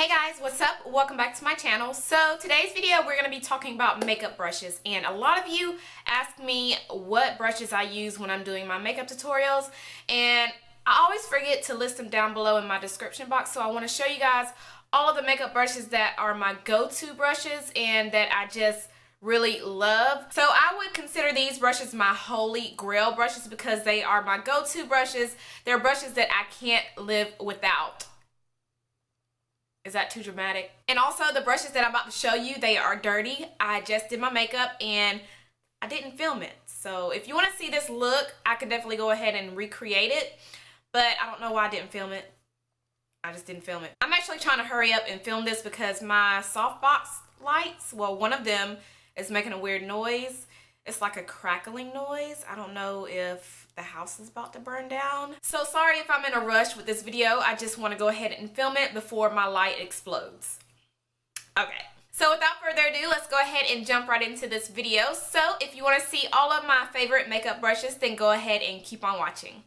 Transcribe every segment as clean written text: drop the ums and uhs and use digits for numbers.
Hey guys, what's up? Welcome back to my channel. So today's video we're going to be talking about makeup brushes, and a lot of you ask me what brushes I use when I'm doing my makeup tutorials, and I always forget to list them down below in my description box. So I want to show you guys all of the makeup brushes that are my go-to brushes and that I just really love. So I would consider these brushes my holy grail brushes because they are my go-to brushes. They're brushes that I can't live without. Is that too dramatic? And also the brushes that I'm about to show you, they are dirty. I just did my makeup and I didn't film it. So if you want to see this look, I could definitely go ahead and recreate it. But I don't know why I didn't film it. I just didn't film it. I'm actually trying to hurry up and film this because my softbox lights, well, one of them is making a weird noise. It's like a crackling noise. I don't know if the house is about to burn down. So sorry if I'm in a rush with this video. I just want to go ahead and film it before my light explodes. Okay. So without further ado, let's go ahead and jump right into this video. So if you want to see all of my favorite makeup brushes, then go ahead and keep on watching.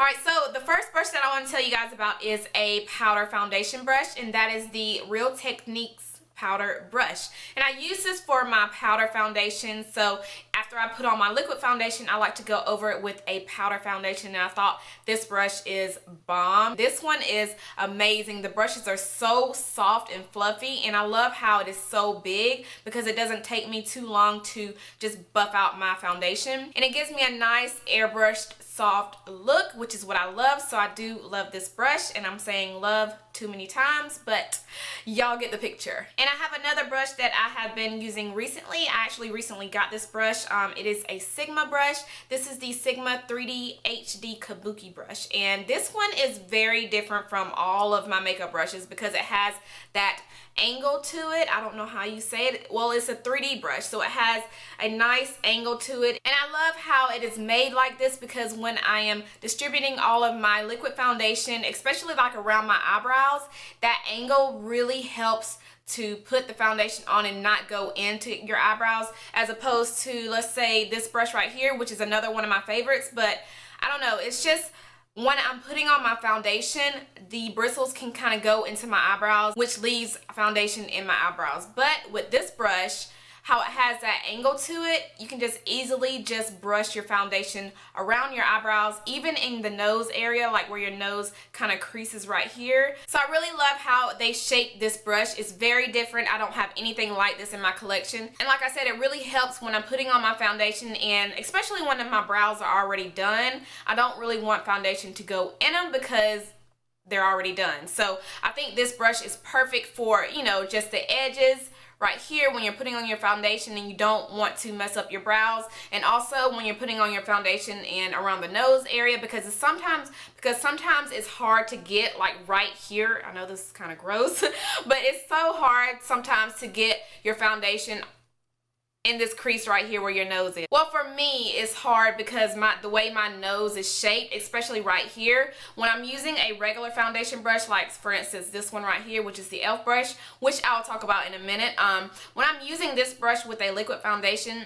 Alright, so the first brush that I want to tell you guys about is a powder foundation brush, and that is the Real Techniques powder brush. And I use this for my powder foundation. So after I put on my liquid foundation, I like to go over it with a powder foundation, and I thought this brush is bomb. This one is amazing. The brushes are so soft and fluffy, and I love how it is so big because it doesn't take me too long to just buff out my foundation, and it gives me a nice airbrushed soft look, which is what I love. So I do love this brush, and I'm saying love too many times, but y'all get the picture. And I have another brush that I have been using recently. I actually recently got this brush. It is a Sigma brush. This is the Sigma 3D HD Kabuki brush, and this one is very different from all of my makeup brushes because it has that angle to it. I don't know how you say it. Well, it's a 3D brush, so it has a nice angle to it, and I love how it is made like this because when I am distributing all of my liquid foundation, especially like around my eyebrows, that angle really helps to put the foundation on and not go into your eyebrows, as opposed to, let's say, this brush right here, which is another one of my favorites. But I don't know, it's just when I'm putting on my foundation, the bristles can kind of go into my eyebrows, which leaves foundation in my eyebrows. But with this brush, how it has that angle to it, you can just easily just brush your foundation around your eyebrows, even in the nose area, like where your nose kind of creases right here. So I really love how they shape this brush. It's very different. I don't have anything like this in my collection. And like I said, it really helps when I'm putting on my foundation, and especially when my brows are already done. I don't really want foundation to go in them because they're already done. So I think this brush is perfect for, you know, just the edges right here when you're putting on your foundation and you don't want to mess up your brows, and also when you're putting on your foundation and around the nose area, because sometimes it's hard to get like right here. I know this is kind of gross, but it's so hard sometimes to get your foundation in this crease right here where your nose is. Well, for me, it's hard because the way my nose is shaped, especially right here, when I'm using a regular foundation brush, like for instance this one right here, which is the e.l.f. brush, which I'll talk about in a minute. When I'm using this brush with a liquid foundation,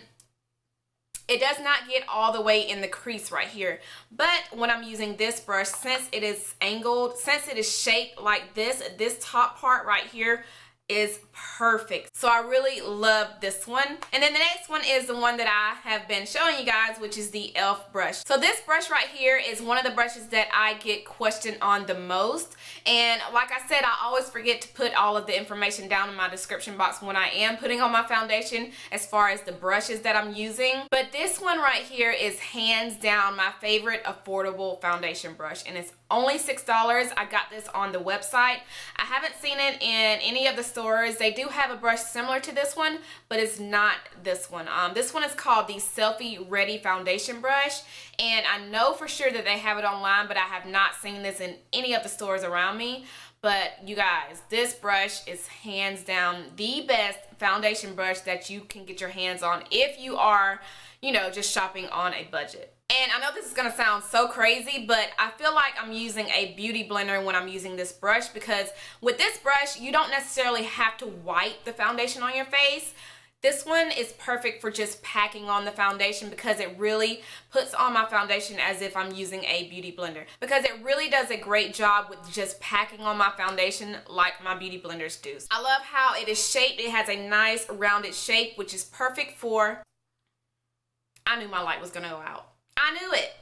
it does not get all the way in the crease right here. But when I'm using this brush, since it is angled, since it is shaped like this top part right here is perfect. So I really love this one. And then the next one is the one that I have been showing you guys, which is the e.l.f. brush. So this brush right here is one of the brushes that I get questioned on the most. And like I said, I always forget to put all of the information down in my description box when I am putting on my foundation as far as the brushes that I'm using. But this one right here is hands down my favorite affordable foundation brush, and it's only $6. I got this on the website. I haven't seen it in any of the stores. They do have a brush similar to this one, but it's not this one. This one is called the Selfie Ready Foundation Brush, and I know for sure that they have it online, but I have not seen this in any of the stores around me. But you guys, this brush is hands down the best foundation brush that you can get your hands on if you are, you know, just shopping on a budget. And I know this is going to sound so crazy, but I feel like I'm using a beauty blender when I'm using this brush, because with this brush, you don't necessarily have to wipe the foundation on your face. This one is perfect for just packing on the foundation because it really puts on my foundation as if I'm using a beauty blender, because it really does a great job with just packing on my foundation like my beauty blenders do. I love how it is shaped. It has a nice rounded shape, which is perfect for... I knew my light was gonna go out. I knew it.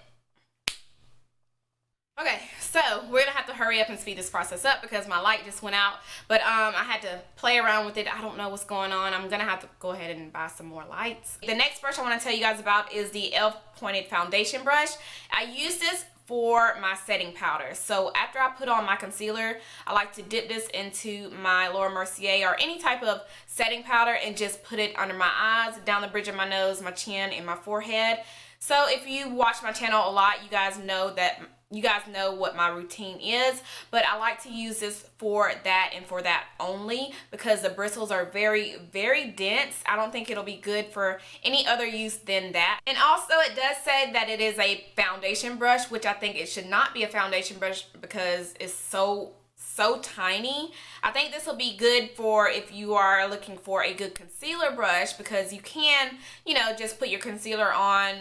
Okay, so we're gonna have to hurry up and speed this process up because my light just went out, but I had to play around with it. I don't know what's going on. I'm gonna have to go ahead and buy some more lights. The next brush I want to tell you guys about is the e.l.f. pointed foundation brush. I use this for my setting powder. So after I put on my concealer, I like to dip this into my Laura Mercier or any type of setting powder and just put it under my eyes, down the bridge of my nose, my chin, and my forehead. So if you watch my channel a lot, you guys know what my routine is, but I like to use this for that and for that only because the bristles are very, very dense. I don't think it'll be good for any other use than that. And also it does say that it is a foundation brush, which I think it should not be a foundation brush because it's so tiny. I think this will be good for if you are looking for a good concealer brush because you can, you know, just put your concealer on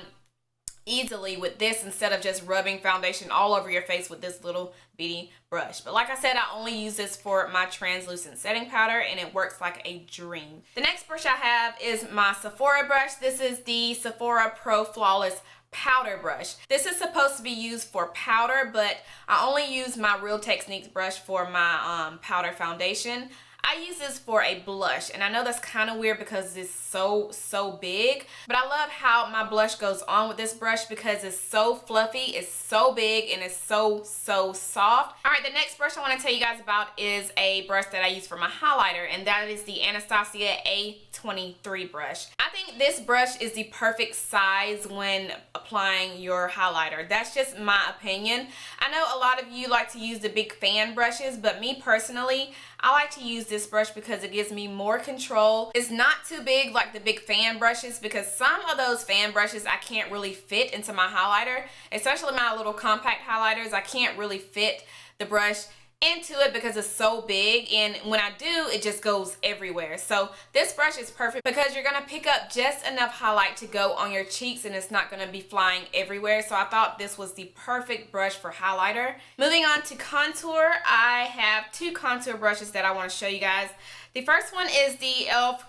easily with this instead of just rubbing foundation all over your face with this little bitty brush. But like I said, I only use this for my translucent setting powder and it works like a dream. The next brush I have is my Sephora brush. This is the Sephora Pro Flawless powder brush. This is supposed to be used for powder, but I only use my Real Techniques brush for my powder foundation. I use this for a blush, and I know that's kind of weird because it's so big, but I love how my blush goes on with this brush because it's so fluffy, it's so big, and it's so soft. Alright, the next brush I want to tell you guys about is a brush that I use for my highlighter, and that is the Anastasia A23 brush. I think this brush is the perfect size when applying your highlighter. That's just my opinion. I know a lot of you like to use the big fan brushes, but me personally, I like to use this brush because it gives me more control. It's not too big like the big fan brushes because some of those fan brushes I can't really fit into my highlighter, especially my little compact highlighters. I can't really fit the brush into it because it's so big, and when I do, it just goes everywhere. So this brush is perfect because you're gonna pick up just enough highlight to go on your cheeks and it's not gonna be flying everywhere. So I thought this was the perfect brush for highlighter. Moving on to contour, I have two contour brushes that I want to show you guys. The first one is the e.l.f.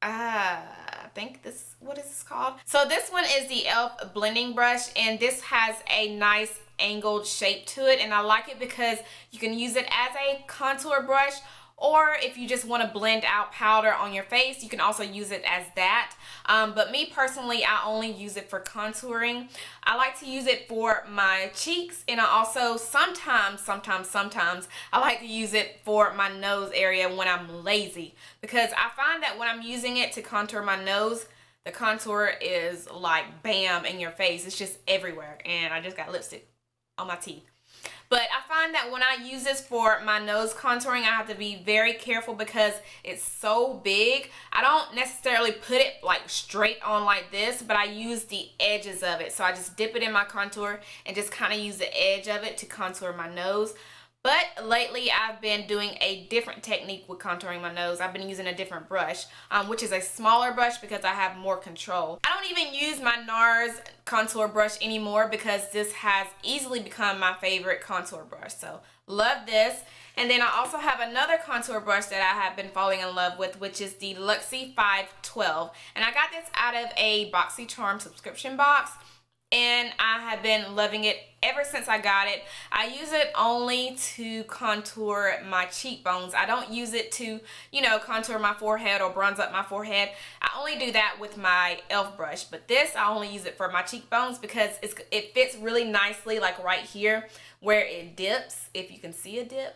I think this, what is this called? So this one is the e.l.f. blending brush, and this has a nice angled shape to it, and I like it because you can use it as a contour brush, or if you just want to blend out powder on your face, you can also use it as that. But me personally, I only use it for contouring. I like to use it for my cheeks, and I also sometimes I like to use it for my nose area when I'm lazy, because I find that when I'm using it to contour my nose, the contour is like bam in your face. It's just everywhere, and I just got lipstick on my teeth. But I find that when I use this for my nose contouring, I have to be very careful because it's so big. I don't necessarily put it like straight on like this, but I use the edges of it. So I just dip it in my contour and just kind of use the edge of it to contour my nose. But lately I've been doing a different technique with contouring my nose. I've been using a different brush, which is a smaller brush because I have more control. I don't even use my NARS contour brush anymore because this has easily become my favorite contour brush. So love this. And then I also have another contour brush that I have been falling in love with, which is the Luxie 512. And I got this out of a BoxyCharm subscription box, and I have been loving it ever since I got it. I use it only to contour my cheekbones. I don't use it to, you know, contour my forehead or bronze up my forehead. I only do that with my e.l.f. brush, but this I only use it for my cheekbones because it fits really nicely, like right here where it dips, if you can see a dip.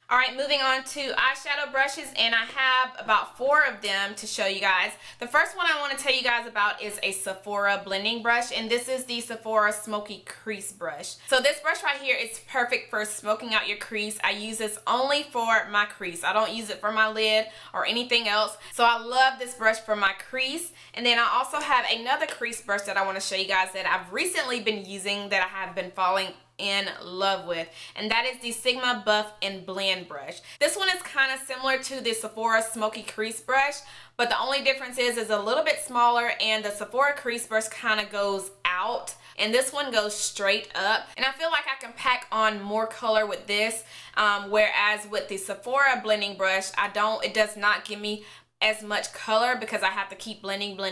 Alright, moving on to eyeshadow brushes, and I have about 4 of them to show you guys. The first one I want to tell you guys about is a Sephora blending brush, and this is the Sephora Smokey Crease brush. So this brush right here is perfect for smoking out your crease. I use this only for my crease. I don't use it for my lid or anything else. So I love this brush for my crease. And then I also have another crease brush that I want to show you guys that I've recently been using that I have been falling in love with, and that is the Sigma Buff and Blend brush. This one is kind of similar to the Sephora Smokey Crease brush, but the only difference is a little bit smaller, and the Sephora Crease brush kind of goes out and this one goes straight up, and I feel like I can pack on more color with this, whereas with the Sephora blending brush, it does not give me as much color because I have to keep blending, which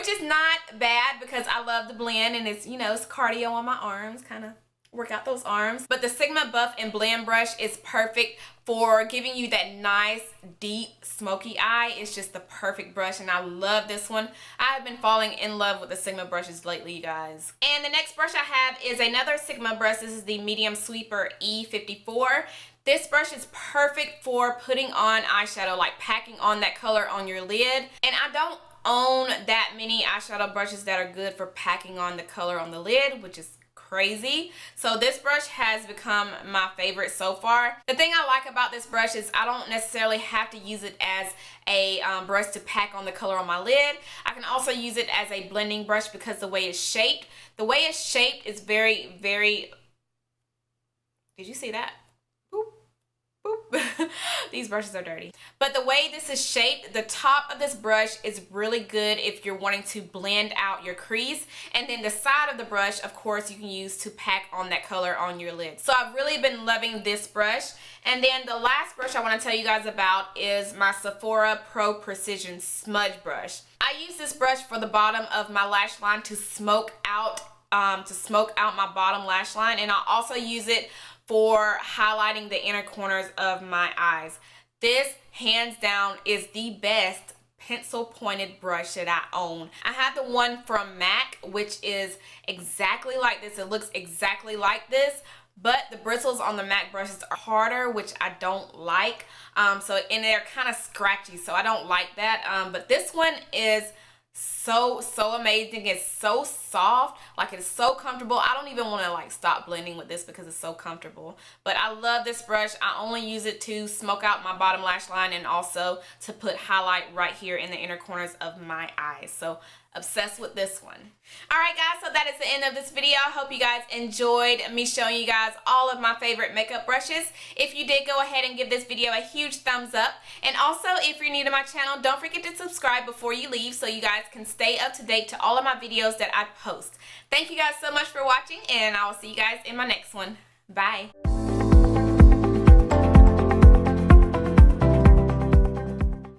is not bad because I love the blend, and it's, you know, it's cardio on my arms, kind of work out those arms. But the Sigma Buff and Blend brush is perfect for giving you that nice deep smoky eye. It's just the perfect brush, and I love this one. I've been falling in love with the Sigma brushes lately, you guys. And the next brush I have is another Sigma brush. This is the Medium Sweeper E54. This brush is perfect for putting on eyeshadow, like packing on that color on your lid. And I don't own that many eyeshadow brushes that are good for packing on the color on the lid, which is crazy. So this brush has become my favorite so far. The thing I like about this brush is I don't necessarily have to use it as a brush to pack on the color on my lid. I can also use it as a blending brush because the way it's shaped. The way it's shaped is very, very... Did you see that? These brushes are dirty. But the way this is shaped, the top of this brush is really good if you're wanting to blend out your crease, and then the side of the brush, of course, you can use to pack on that color on your lid. So I've really been loving this brush. And then the last brush I want to tell you guys about is my Sephora Pro Precision Smudge brush. I use this brush for the bottom of my lash line to smoke out my bottom lash line, and I also use it for highlighting the inner corners of my eyes. This, hands down, is the best pencil pointed brush that I own. I have the one from MAC, which is exactly like this. It looks exactly like this, but the bristles on the MAC brushes are harder, which I don't like. And they're kind of scratchy, so I don't like that. But this one is so amazing. It's so soft, like it's so comfortable. I don't even want to like stop blending with this because it's so comfortable. But I love this brush. I only use it to smoke out my bottom lash line and also to put highlight right here in the inner corners of my eyes. So obsessed with this one. Alright guys, so that is the end of this video. I hope you guys enjoyed me showing you guys all of my favorite makeup brushes. If you did, go ahead and give this video a huge thumbs up. And also, if you're new to my channel, don't forget to subscribe before you leave so you guys can stay up to date to all of my videos that I post. Thank you guys so much for watching, and I will see you guys in my next one. Bye.